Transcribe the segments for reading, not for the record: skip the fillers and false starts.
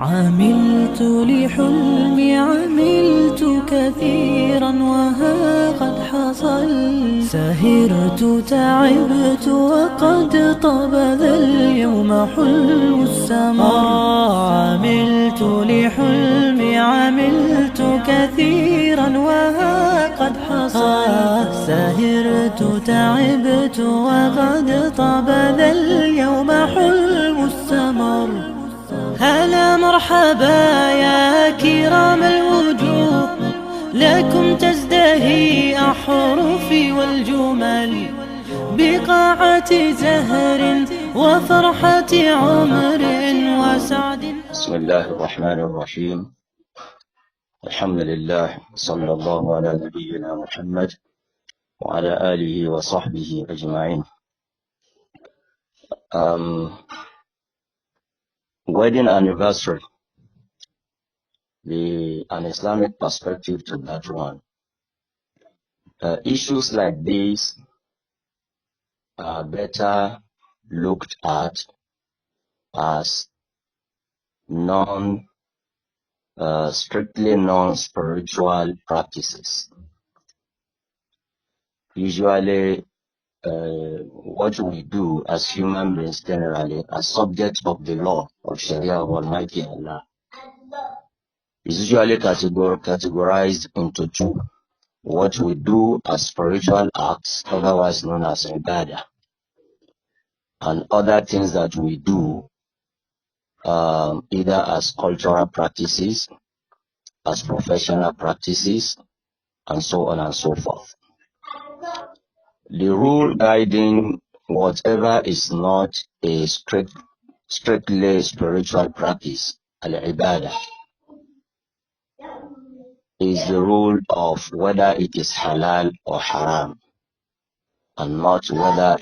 عملت لحلمي عملت كثيرا وها قد حصل سهرت تعبت وقد طاب ذا اليوم حلم السمر عملت لحلمي عملت كثيرا وها قد حصل سهرت تعبت وقد طاب ذا اليوم حلم السمر هلا مرحبا يا كرام الوجوه لكم تزدهي أحرفي والجمل بقاعة زهر وفرحة عمر وسعد. بسم الله الرحمن الرحيم. الحمد لله صلى الله على نبينا محمد وعلى آله وصحبه أجمعين. Wedding anniversary, an Islamic perspective to that one. Issues like these are better looked at as strictly non-spiritual practices. Usually, what we do as human beings generally as subjects of the law of Sharia of Almighty Allah is usually categorized into two. What we do as spiritual acts, otherwise known as ibadah, and other things that we do either as cultural practices, as professional practices, and so on and so forth. The rule guiding whatever is not a strictly spiritual practice, al-ibadah, is the rule of whether it is halal or haram, and not whether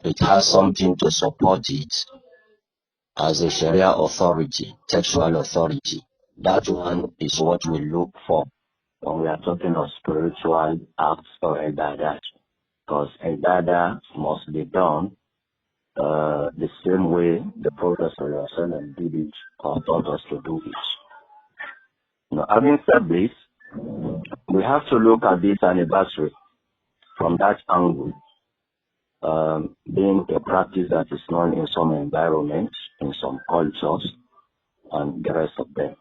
it has something to support it as a Sharia authority, textual authority. That one is what we look for when we are talking of spiritual acts or ibadah, because ibadah must be done the same way the Prophet ﷺ did it or taught us to do it. Now, having said this, we have to look at this anniversary from that angle, being a practice that is known in some environments, in some cultures, and the rest of them.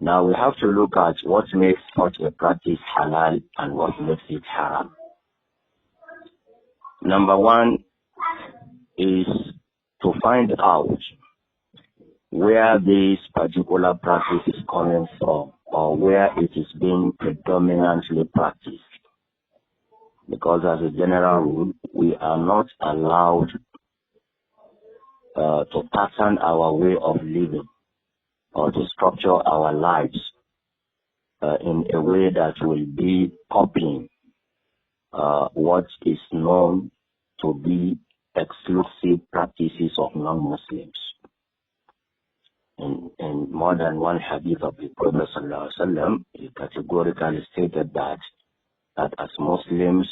Now we have to look at what makes such a practice halal and what makes it haram. Number one is to find out where this particular practice is coming from or where it is being predominantly practiced. Because as a general rule, we are not allowed to pattern our way of living or to structure our lives in a way that will be copying what is known to be exclusive practices of non-Muslims. In more than one hadith of the Prophet ﷺ, he categorically stated that as Muslims,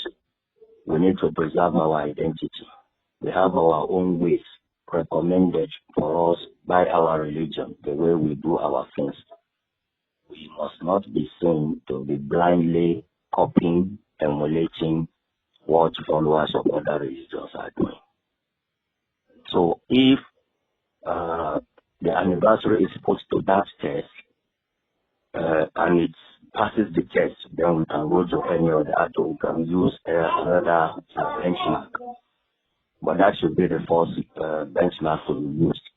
we need to preserve our identity. We have our own ways recommended for us by our religion, the way we do our things. We must not be seen to be blindly copying, emulating what followers of other religions are doing. So if the anniversary is put to that test and it passes the test, then we can go to any other, we can use another benchmark. But that should be the first benchmark to be used.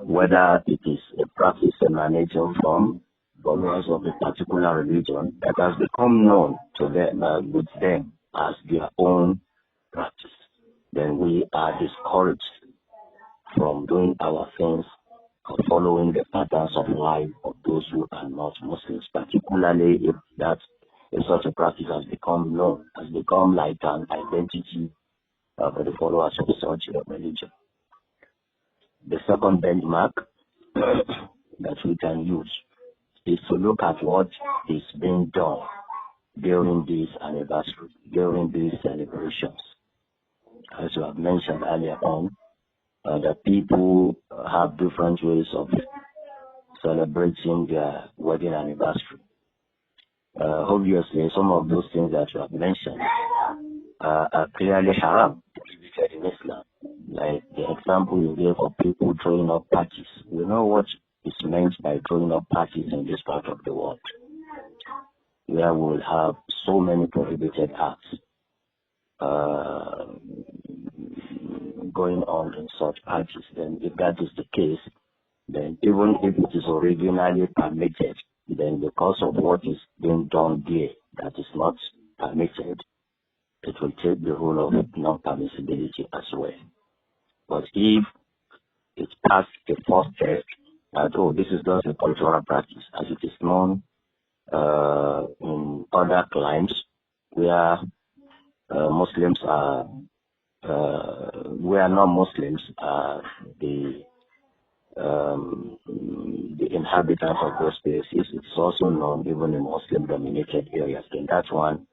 Whether it is a practice emanating from followers of a particular religion that has become known to them with them as their own practice, then we are discouraged from doing our things or following the patterns of life of those who are not Muslims, particularly if such a practice has become known, has become like an identity for the followers of such a religion. The second benchmark that we can use is to look at what is being done during these anniversaries, during these celebrations. As you have mentioned earlier on, that people have different ways of celebrating their wedding anniversary. Obviously, some of those things that you have mentioned are clearly haram, prohibited in Islam. Like the example you gave of people throwing up parties. We know what is meant by throwing up parties in this part of the world, where we will have so many prohibited acts going on in such parties. Then if that is the case, then even if it is originally permitted, then because of what is being done there that is not permitted, it will take the role of non-permissibility as well. But if it passed the first test that, oh, this is just a cultural practice, as it is known in other climes where Muslims are, where non-Muslims are the inhabitants of those places. It's also known even in Muslim-dominated areas. And that one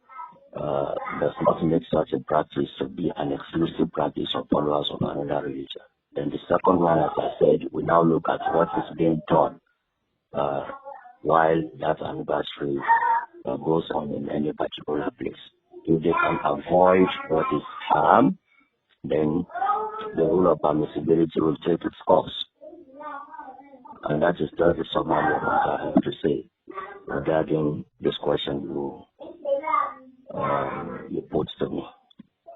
does not make such a practice to be an exclusive practice of followers of another religion. Then the second one, as I said, we now look at what is being done while that anniversary goes on in any particular place. If they can avoid what is haram, then the rule of permissibility will take its course. And that is just the summary of what I have to say regarding this question you put to me.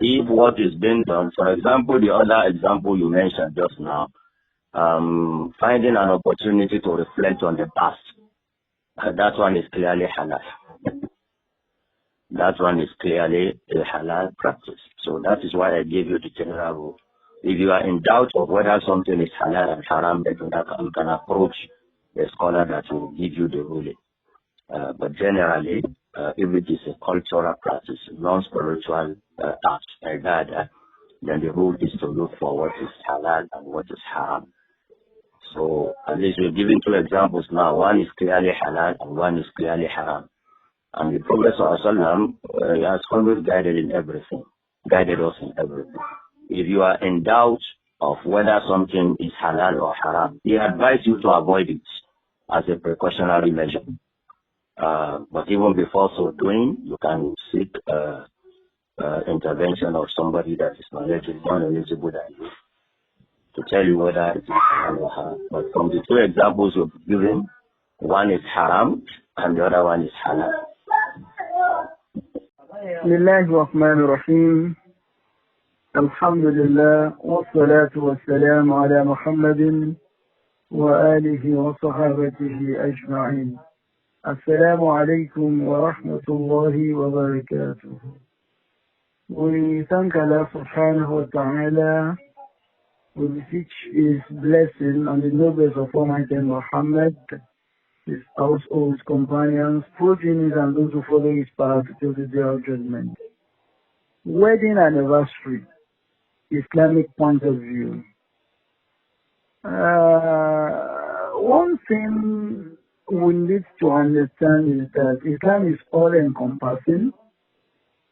If what is being done, for example, the other example you mentioned just now, finding an opportunity to reflect on the past, that one is clearly halal. That one is clearly a halal practice. So that is why I gave you the general rule. If you are in doubt of whether something is halal and haram, then you can approach the scholar that will give you the ruling. But generally, if it is a cultural practice, non-spiritual act like that, then the rule is to look for what is halal and what is haram. So at least we're giving two examples now. One is clearly halal and one is clearly haram. And the Prophet ﷺ has always guided us in everything. If you are in doubt of whether something is halal or haram, he advises you to avoid it as a precautionary measure. But even before so doing, you can seek intervention of somebody that is more knowledgeable than you to tell you whether it is halal or haram. But from the two examples you've given, one is haram and the other one is halal. Bismillahir Rahmanir Rahim. Alhamdulillah wassalatu wassalamu ala Muhammadin wa alihi wa sahabatihi ajma'in. Assalamu alaikum wa rahmatullahi wa barakatuh. We thank Allah subhanahu wa ta'ala. We beseech His blessing on the nobles of Almighty Muhammad, his household companions, progenies, and those who follow his path till the day of judgment. Wedding anniversary, Islamic point of view. One thing we need to understand is that Islam is all-encompassing.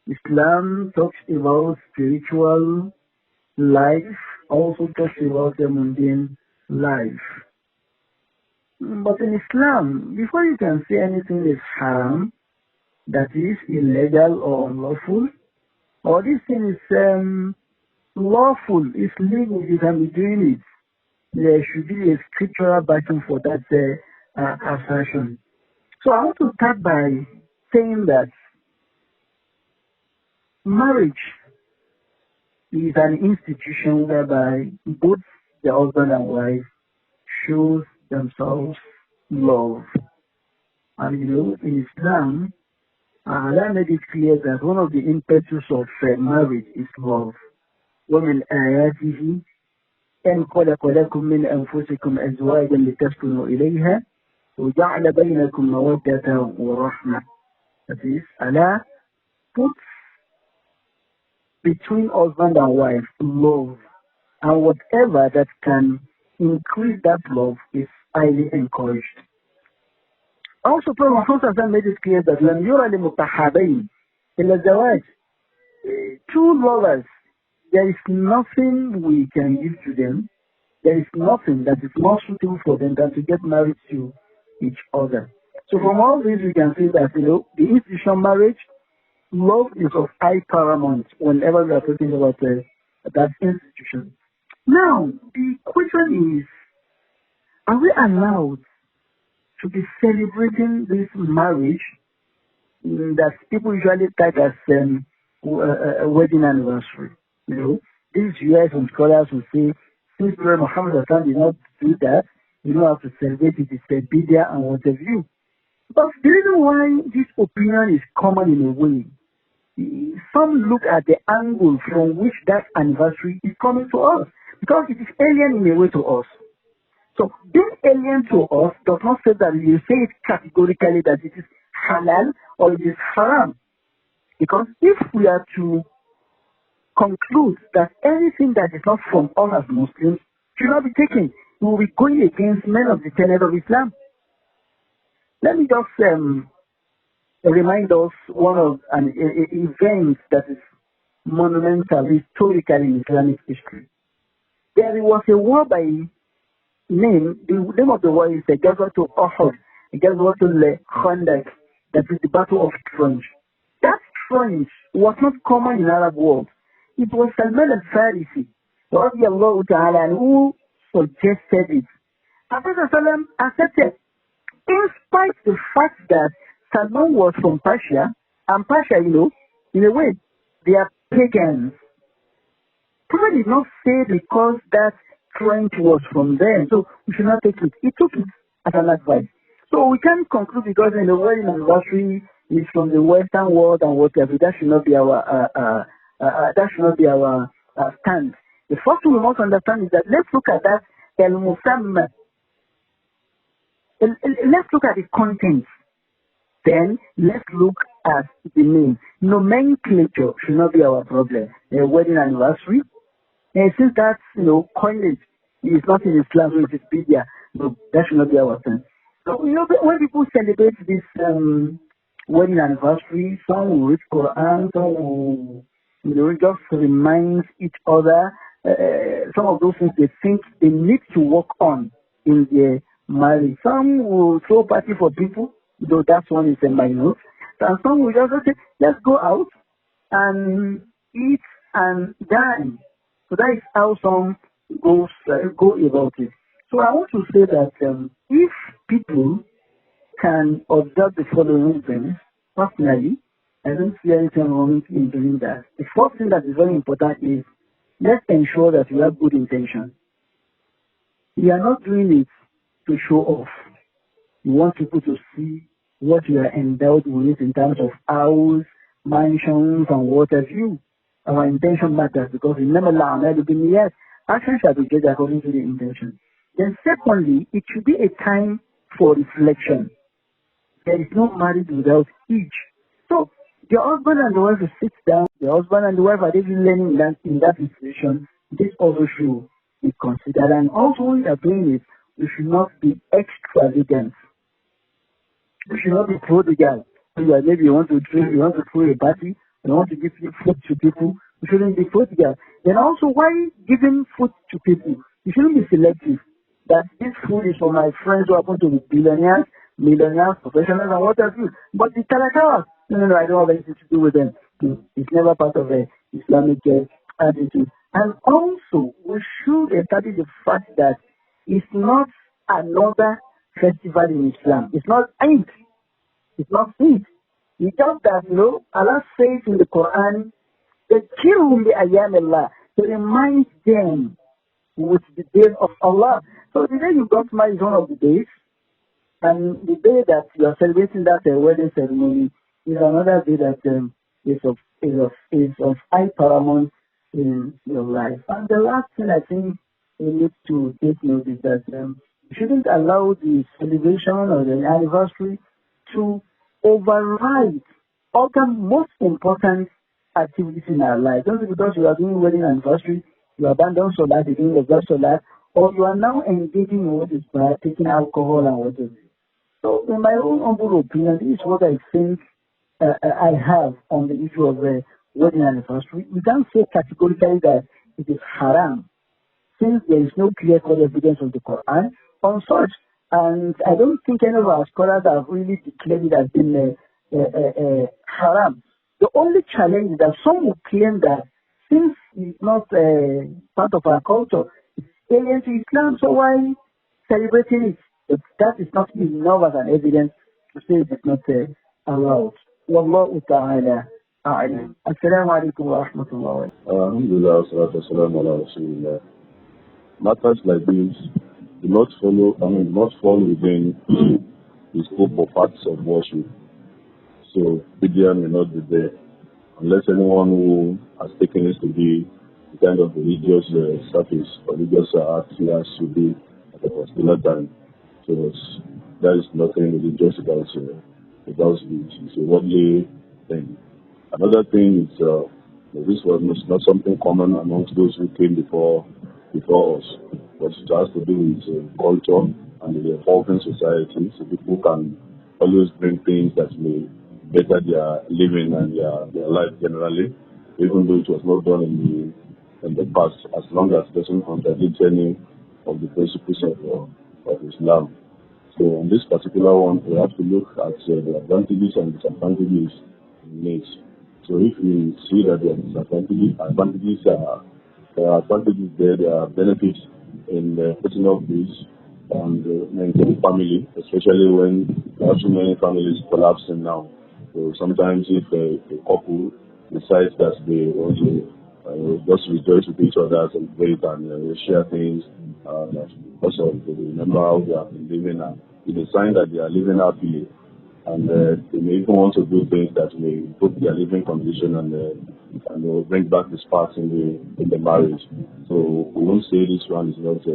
Islam talks about spiritual life, also talks about the mundane life. But in Islam, before you can say anything is haram, that is illegal or unlawful, or this thing is lawful, is legal, you can be doing it, there should be a scriptural backing for that assertion. So I want to start by saying that marriage is an institution whereby both the husband and wife shows themselves love. And you know, in Islam, Allah made it clear that one of the impetus of marriage is love. وَمِنْ آيَاتِهِ أَنْ خَلَقَ لَكُم مِّنْ أَنفُسِكُمْ أَزْوَاجًا لِتَسْكُنُوا إِلَيْهَا وَجَعَلَ بَيْنَكُمْ مَوَدَّةً وَرَحْمَةً. That is, Allah puts between husband and wife love, and whatever that can increase that love is highly encouraged. Also, Prophet made it clear that لَمْ يُرَ لِمُتَحَابَيْنِ إِلَّا الزَّوَاجِ. Two lovers there is nothing we can give to them. There is nothing that is more suitable for them than to get married to each other. So from all this, we can see that, the institution of marriage, love is of high paramount whenever we are talking about that institution. Now, the question is, are we allowed to be celebrating this marriage that people usually tag as a wedding anniversary? These US and scholars will say, since Prophet Muhammad did not do that, you don't have to celebrate it. It's a bid'ah and what have you. But the reason why this opinion is common in a way, some look at the angle from which that anniversary is coming to us, because it is alien in a way to us. So being alien to us does not say that you say it categorically that it is halal or it is haram. Because if we are to conclude that anything that is not from us as Muslims should not be taken, we will be going against many of the tenets of Islam. Let me just remind us one of an event that is monumental historically in Islamic history. There was a war by name. The name of the war is the Ghazwa to Uhud, the Ghazwa to Khandaq, that is the Battle of Trench. That trench was not common in Arab world. It was Salman al-Farisi, who suggested it. Prophet Salman accepted, in spite of the fact that Salman was from Persia, and Persia, in a way, they are pagans. Prophet did not say because that trench was from them, so we should not take it. He took it as an advice. So we can't conclude because in the wedding anniversary is from the Western world and whatever. That should not be our stand. The first thing we must understand is that let's look at that al-musamma. Let's look at the contents. Then let's look at the name. Nomenclature should not be our problem. A wedding anniversary, and since that's coinage is not in Islam, so it is bid'ah. No, that should not be our thing. So when people celebrate this wedding anniversary, some will read Quran, some will just remind each other some of those things they think they need to work on in their marriage. Some will throw party for people, though that one is a minor. And some will just say, let's go out and eat and dine. So that is how some go about it. So I want to say that if people can observe the following things, personally, I don't see anything wrong in doing that. The first thing that is very important is let's ensure that we have good intention. We are not doing it to show off. We want people to see what you are endowed with in terms of house, mansions, and what have you. Our intention matters because remember, yes, action shall be judged according to the intention. Then secondly, it should be a time for reflection. There is no marriage without each. So the husband and the wife will sit down. The husband and the wife are even learning in that situation. This also should be considered. And also when we are doing it, we should not be extravagant. We should not be prodigal. Maybe you want to drink, you want to throw a party, you want to give food to people. You shouldn't be prodigal. Then also, why giving food to people? You shouldn't be selective. That this food is for my friends who happen to be billionaires, millionaires, professionals, and what have you. But the talakawas, no, I don't have anything to do with them. It's never part of the Islamic attitude. And also, we should establish the fact that it's not another festival in Islam. It's not Eid. It's not Eid. It's just that, Allah says in the Quran, "Zakirhum bi ayyam Allah," to remind them with the days of Allah. So the day you got married is one of the days, and the day that you are celebrating that wedding ceremony is another day that is of high paramount in your life. And the last thing I think we need to take note is that we shouldn't allow the celebration or the anniversary to override other most important activities in our life. Just because you are doing wedding anniversary, you abandon solace, you doing the solace, or you are now engaging in what is bad, taking alcohol and whatever. So, in my own humble opinion, this is what I think I have on the issue of wedding anniversary, we can't say categorically that it is haram, since there is no clear-cut evidence of the Quran on such. And I don't think any of our scholars have really declared it as being haram. The only challenge is that some will claim that since it's not part of our culture, it's alien to Islam, so why celebrating it? But that is not enough as an evidence to say it is not allowed. Wallahu ta'ala a'lam. Assalamu alaikum wa rahmatullahi wa barakatuh. Matters like this do not fall within the scope of acts of worship. So video may not be there unless anyone who has taken it to be the kind of religious service, religious act he has to be at a particular time. So there is nothing religious about it. It's a worldly thing. Another thing is this was not something common amongst those who came before us, but it has to do with culture and the evolving society. So people can always bring things that may better their living and their life generally, even though it was not done in the past, as long as it doesn't contradict any of the principles of Islam. So on this particular one, we have to look at the advantages and disadvantages in it. So if we see that there are advantages there are benefits in putting up this and maintaining family, especially when there are so many families collapsing now. So sometimes if a couple decides that they want to just rejoice with each other, celebrate and share things, because of they remember how they have been living, and it's a sign that they are living happily. And they may even want to do things that may improve their living condition and bring back the sparks in the marriage. So we won't say this one is not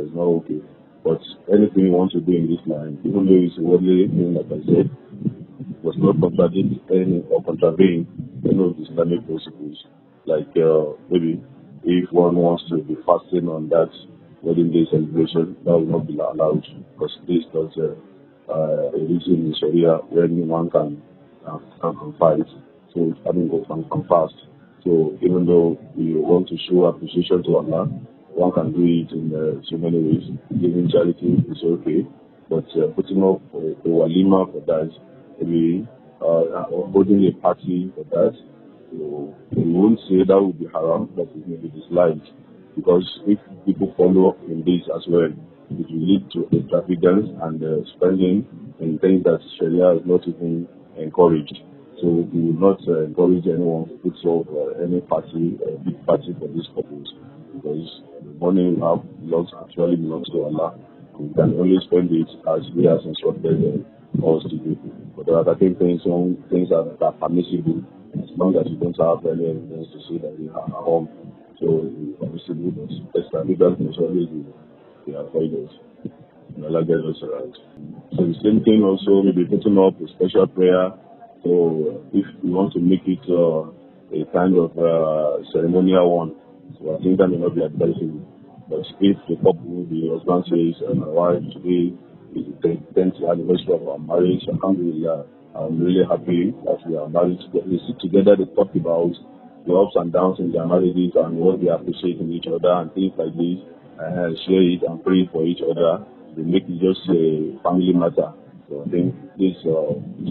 okay. But anything you want to do in this line, even though it's a worldly thing, like I said, was not contradict any or contravene any of the Islamic principles. Like maybe if one wants to be fasting on that wedding day celebration, that will not be allowed, because this does a reason in Sharia when one can fight. So one can fast. So even though we want to show appreciation to Allah, one can do it in so many ways. Giving charity is okay, but putting up a walima for that, maybe holding a party for that, we won't say that would be haram, but it may be disliked, because if people follow in this as well, it will lead to extravagance and spending in things that Sharia is not even encouraged. So we will not encourage anyone to put up any party, a big party for these couples, because the money we have actually belongs to Allah. We can only spend it as we have instructed us to do. But I think things that are permissible, as long as you don't have any evidence to say that they are wrong. So permissible, but extravagance is always the avoidance. Allah get us right. So the same thing also, maybe putting up a special prayer. So if we want to make it a kind of ceremonial one, so I think that may not be advisable. But if the couple, the husband says, my wife, today is the 10th anniversary of our marriage, alhamdulillah, I'm really happy that we are married together. They sit together, they talk about the ups and downs in their marriages and what they appreciate in each other and things like this, and share it and pray for each other. They make it just a family matter. So I think this is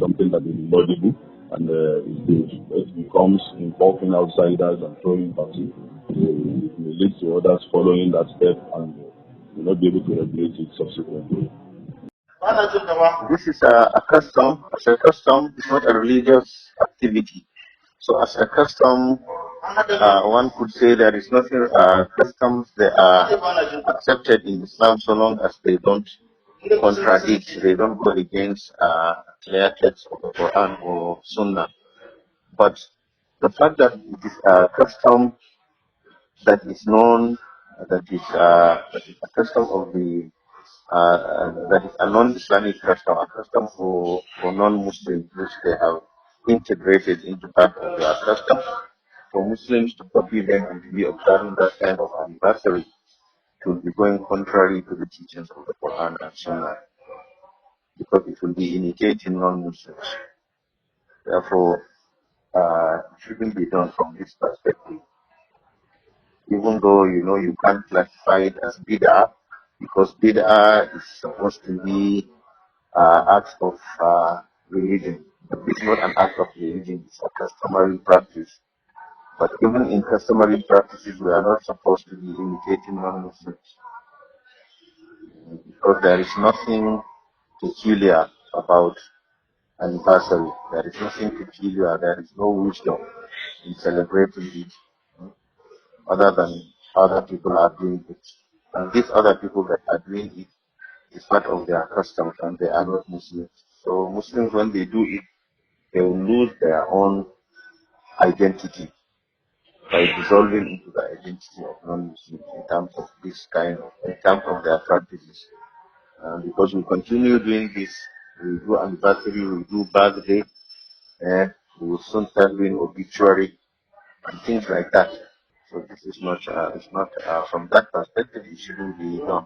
something that is laudable, and it becomes involving outsiders and throwing party. So it may lead to others following that step and will not be able to regulate it subsequently. This is a custom. As a custom, it's not a religious activity. So as a custom, one could say there is nothing. Customs, they are accepted in Islam so long as they don't contradict, they don't go against clear text of the Quran or Sunnah. But the fact that it is a custom that is known, that is a custom of the that is a non-Islamic custom, a custom for non-Muslims, which they have integrated into part of their custom. For Muslims to copy them and to be observing that kind of anniversary to be going contrary to the teachings of the Quran and Sunnah, because it will be imitating non-Muslims. Therefore, shouldn't be done from this perspective. Even though you can't classify it as bid'ah, because bid'ah is supposed to be acts of religion. But it's not an act of religion, it's a customary practice. But even in customary practices, we are not supposed to be imitating non-Muslims, because there is nothing peculiar about anniversary. There is nothing peculiar, there is no wisdom in celebrating it, other than other people are doing it. And these other people that are doing it is part of their customs, and they are not Muslims. So Muslims, when they do it, they will lose their own identity by dissolving into the identity of non-Muslims in terms of in terms of their practices. Because we continue doing this, we do anniversary, we do birthday, and we will soon start doing obituary and things like that. So this is not, it's not from that perspective, it shouldn't be done.